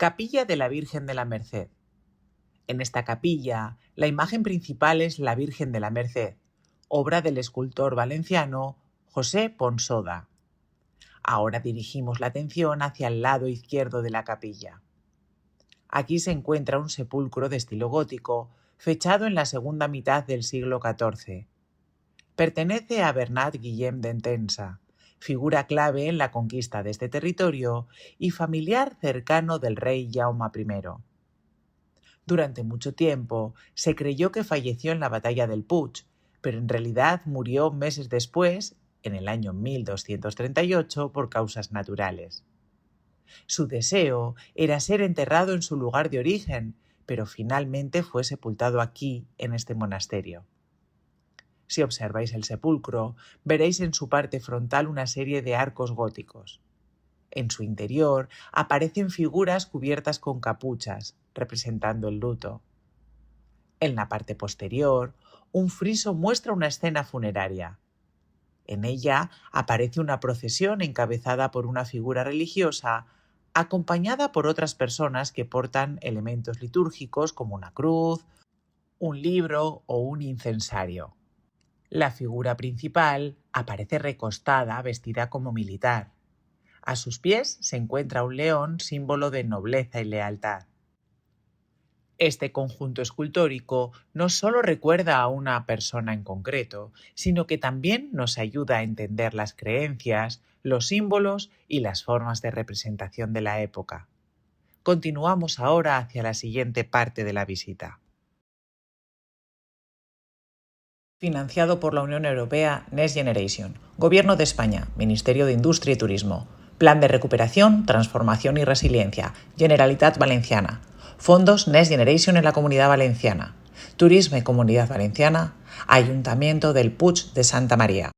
Capilla de la Virgen de la Merced. En esta capilla, la imagen principal es la Virgen de la Merced, obra del escultor valenciano José Ponsoda. Ahora dirigimos la atención hacia el lado izquierdo de la capilla. Aquí se encuentra un sepulcro de estilo gótico, fechado en la segunda mitad del siglo XIV. Pertenece a Bernat Guillem d'Entença, figura clave en la conquista de este territorio y familiar cercano del rey Jaume I. Durante mucho tiempo se creyó que falleció en la batalla del Puig, pero en realidad murió meses después, en el año 1238, por causas naturales. Su deseo era ser enterrado en su lugar de origen, pero finalmente fue sepultado aquí, en este monasterio. Si observáis el sepulcro, veréis en su parte frontal una serie de arcos góticos. En su interior aparecen figuras cubiertas con capuchas, representando el luto. En la parte posterior, un friso muestra una escena funeraria. En ella aparece una procesión encabezada por una figura religiosa, acompañada por otras personas que portan elementos litúrgicos como una cruz, un libro o un incensario. La figura principal aparece recostada, vestida como militar. A sus pies se encuentra un león, símbolo de nobleza y lealtad. Este conjunto escultórico no solo recuerda a una persona en concreto, sino que también nos ayuda a entender las creencias, los símbolos y las formas de representación de la época. Continuamos ahora hacia la siguiente parte de la visita. Financiado por la Unión Europea Next Generation, Gobierno de España, Ministerio de Industria y Turismo, Plan de Recuperación, Transformación y Resiliencia, Generalitat Valenciana, Fondos Next Generation en la Comunidad Valenciana, Turisme Comunidad Valenciana, Ayuntamiento del Puig de Santa María.